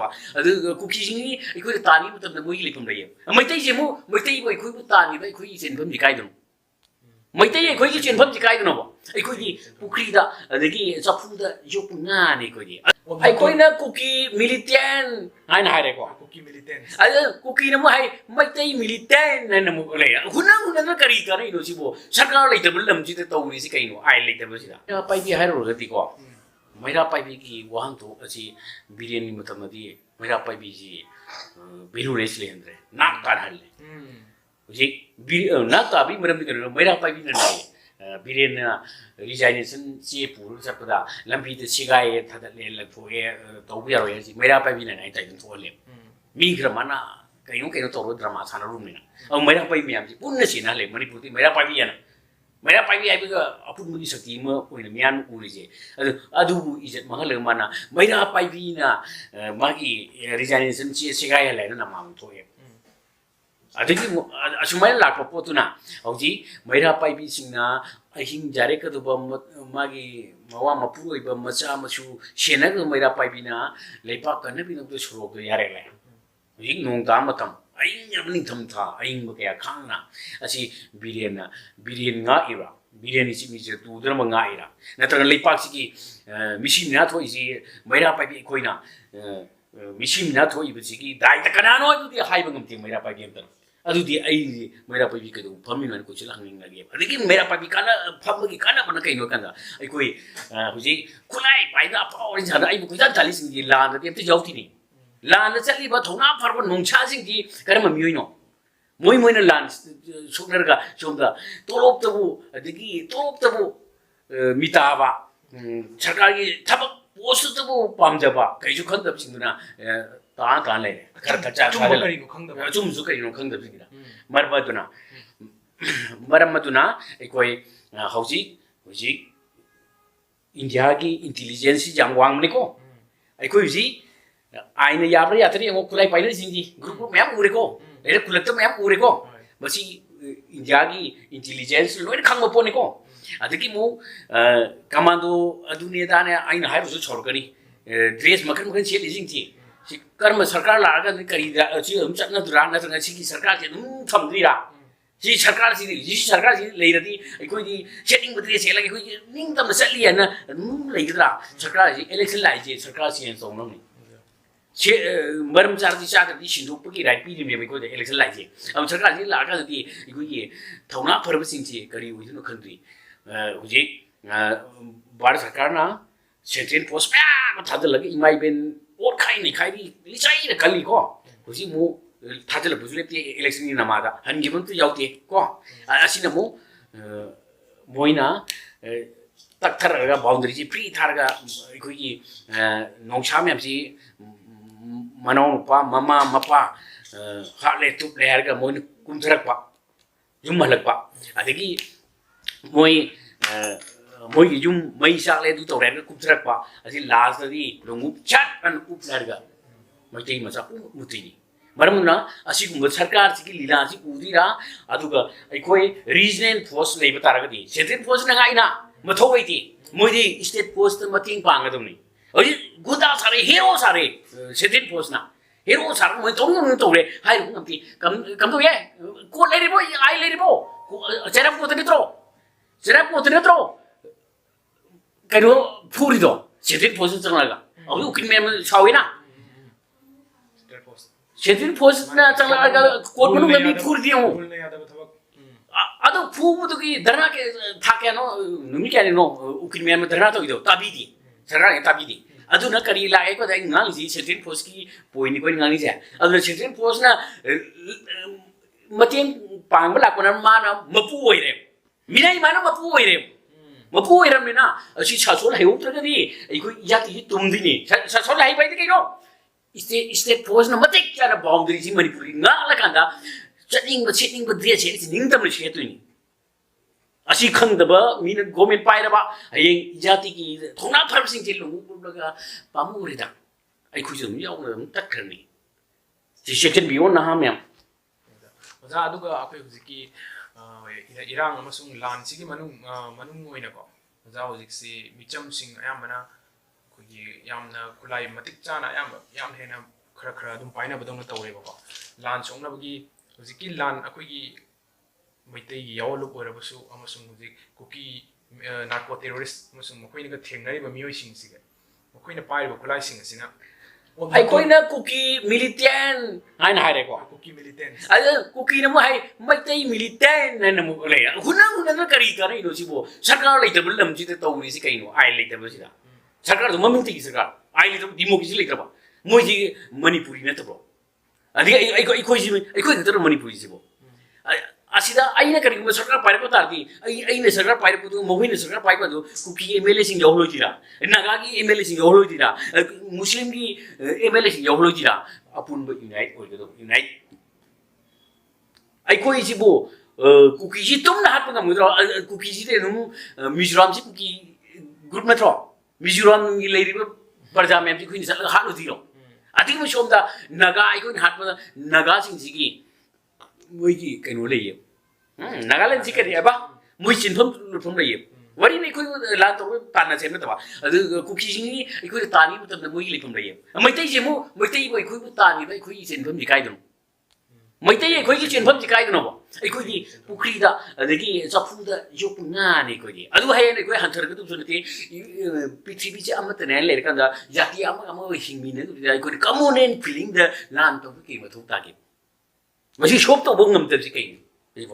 ba adu kuki singi ikoi tani mutam na moi lekum lai maitai je mu maitai boi khoi bu tani bai khoi chen pham ji kai dum maitai khoi ki chen pham ji kai dum ba ikoi di pukri da adagi chapu da yop nga ni koi di ai koi na kuki militant hai na hai re ko kuki militant adu kuki na mu hai maitai militant na mu le hunang na kari ka nei no si bo sarkar lai tabul lam ji ta tawri si kai no ai lai tabul si da pai bi hai ro ga ti ko Maira Paibi ki wahang to asi biryani matamadi Maira Paibi ji biru resle andre nak ta halle ji nak ta bi maram ni Maira Paibi na nai biryani resignation chi pur sapada lambi de sigai thada le la pho ye to bi ro ye ji Maira Paibi na nai tai to le mi gramana kaino to ro drama sana room ni na Maira Paibi yam ji punna sina le manipur ti Maira Paibi ya na Maira Paibi ai biga apun mudi sakti ma oina mian uri je adu izat mahal mana Maira Paibi na magi resignation chi sigai la na ma to ye adagi asumai la ko potuna auji Maira Paibi singna ahing jare ka duba magi mawa mapu iba macha machu shena ga Maira Paibi na lepa kan bi no to shuro to yare la ing nong ta matam aing yamning tham tha aing ba kaya khang na asi birien nga ira birien si mi je tu dra ma nga ira na tra lepak si ki machine na thoi si Maira Paibi koi na machine na thoi bi si ki dai ta kana no tu di hai ba ngam ti Maira Paibi ta adu di ai Maira Paibi ka du phami na ko chila hanging na ge adiki Maira Paibi kana pham gi kana bana kai no kan da ai koi huji kulai pai da pa orin sa da ai bu ko ta tali sing di la da ti jau ti ni lan chali ba thona farba nongcha sing ki karma mioi no moi moi na lan suknar ga chomda tolop tabu adigi tolop tabu mita ba sarkar gi thabak post tabu pamja ba kai ju khandab sing na ta le kar ta cha chum kari no khangda ba chum su kai no khandab sing na marba tuna maram matuna ekoi hauji hoji india gi intelligence jang wang ni ko ekoi ji aina yabra yatri ngo kulai paina singi group map ure ko le kulak map ure ko basi india gi intelligence loi khang ma pone ko adiki mu commando aduni da ne aina hai ru chor kani dress makan makan che lijing ti si karma sarkar la ga kari da chi um chat na dura na tanga chi ki sarkar che tham dri ra si sarkar si le ra di koi di setting budre che la koi ning tam sat li na le ra sarkar si election lai je sarkar si en song no ni maram char di cha di shin du pagi rai pi ni me ko de election lai je am sarkar ji la ka di ikoi ye thona phar ba sing ji kari ui no khan di huji bar sarkar na central post pa thadal lagi imai ben or khai ni khai di li chai na kali ko huji mu thadal bu le ti election ni na ma da han gi mun tu yau te ko asina mu moina tak thar ga boundary ji free thar ga ikoi ki nong cha myam ji Manau pa mama mapa hak le tup le harga moi kum tharak pa yum malak pa adagi moi gi yum mai sak le du to re kum tharak pa asi last di longu chat an up larga mai tei ma sa muti ni maramuna asi kum sarkar si ki lila si udi ra aduga ai koi regional force le ba taraga di central force na ga ina mathau wai ti moi di state force mating pa nga dum ni 어디 구다 사례 히로 사례 세진 보스나 히로 사례 뭐 동는 동래 하이 감기 감독에 고 레리보 아이 레리보 제람 고 드리도록 그리고 풀이도 세진 보스 정말가 어디 웃기면 사위나 세진 보스나 정말가 고르는 게 풀이요 아도 부부들이 드라마게 타게노 누미게 아니노 웃기면 드라마도 따비디 sarkar ta bi di aduna kari la ko dai ngang ji central post ki point ko ngang ji aduna central post na matin pang bala ko na ma na mapu oi re minai ma na mapu oi re ni na si cha so la heu tra di ai ko ya ti tum di ni sa so la hai bai di kai no state post na matik ya na boundary ji manipur nga la kan da chating ba de che ni ning tam le che tu ni asi khangdaba mina gomen pairaba ayeng jati ki thona phar sing til lu laga pamuri da ai khujum yaw na tak khani si section bion na hamyam oja aduga akai hujiki irang amasung lan sigi manung oina ko oja hujik si micham sing ayam bana ꯑꯩꯈꯣꯏꯒꯤ ꯌꯥꯝꯅ ꯈꯨꯠꯂꯥꯏ ꯃꯇꯤꯛ ꯆꯥꯅ ꯑꯌꯥꯝꯕ ꯌꯥꯝ ꯍꯦꯟꯅ ꯈꯔ ꯈꯔ ꯑꯗꯨꯝ ꯄꯥꯏꯅꯕꯗꯧꯅ ꯇꯧꯔꯦꯕꯀꯣ ꯂꯥꯟ ꯁꯣꯛꯅꯕꯒꯤ ꯍꯧꯖꯤꯛꯀꯤ ꯂꯥꯟ ꯑꯩꯈꯣꯏꯒꯤ ꯃꯩꯇꯩꯒꯤ ꯌꯥꯋꯜꯂꯨꯞ ꯑꯣꯏꯔꯕꯁꯨ ꯑꯃꯁꯨꯡ ꯍꯧꯖꯤꯛ ꯀꯨꯀꯤ ꯅꯥꯔꯀꯣ ꯇꯦꯔꯣꯔꯤꯁ ꯑꯃꯁꯨꯡ ꯃꯈꯣꯏꯅꯒ ꯊꯦꯡꯅꯔꯤꯕ ꯃꯤꯑꯣꯏꯁꯤꯡꯁꯤꯒ ꯃꯈꯣꯏꯅ ꯄꯥꯏꯔꯤꯕ ꯈꯨꯠꯂꯥꯏꯁꯤꯡ ꯑꯁꯤꯅ ꯑꯩꯈꯣꯏꯅ ꯀꯨꯀꯤ ꯃꯤꯂꯤꯇꯦꯟ ꯍꯥꯏꯅ ꯍꯥꯏꯔꯦꯀꯣ ꯀꯨꯀꯤ ꯃꯤꯂꯤꯇꯦꯟꯁ ꯑꯗ ꯀꯨꯀꯤꯅ ꯑꯃꯨꯛ ꯍꯥꯏ ꯃꯩꯇꯩ ꯃꯤꯂꯤꯇꯦꯟ ꯍꯥꯏꯅ ꯑꯃꯨꯛ ꯂꯩ ꯍꯨꯟꯅ ꯀꯔꯤ ꯀꯥꯟꯅꯩꯅꯣ ꯁꯤꯕꯨ ꯁꯔꯀꯥꯔ ꯂꯩꯇꯕ ꯂꯝꯁꯤꯗ ꯇꯧꯔꯤꯁꯤ ꯀꯩꯅꯣ ꯑꯥꯏꯟ ꯂꯩꯇꯕꯁꯤꯗ सरकार ममती सरकार आई डेमोक्रेसी लेटर मोदी मणिपुरी नत्रो अगर मणिपुरी कहीं सरकार पाइप तारती सरकार पाइप महीने सरकार पाइप कुकी एम एल ए यौलोतीरा नागा की एम एल ए यौलोतीरा मुस्लिम की एम एल ए यौलोतीरा अपुनब यूनाइट यूनाइट अखोईबू कुकी तुमने हाथ गमद्रो कुकी मिजोराम से कुकी ग्रुप नत्रो मिजोराम की प्रजा मैम से चल हाथो अतिम सोम नागा हाथ नागा की मोगी कहो ले नागालैंड से कहीं मोई चिन्फम लुफम ले वरी लान तब ताना से कुकी तानी मोगी लेफम ले मैतई मैतई तानी चिन्फम से कहीं मैतई चिन्फम से कहीं पुख्रीद चफूद योप नाने हयें हंथरगदबसु नते पृथ्वी से अमतने लेरकान जाति हिंगमीन कमन एंड फीलिंग लान तब कई मथौ तागे सोप तब गमदबसे कहीं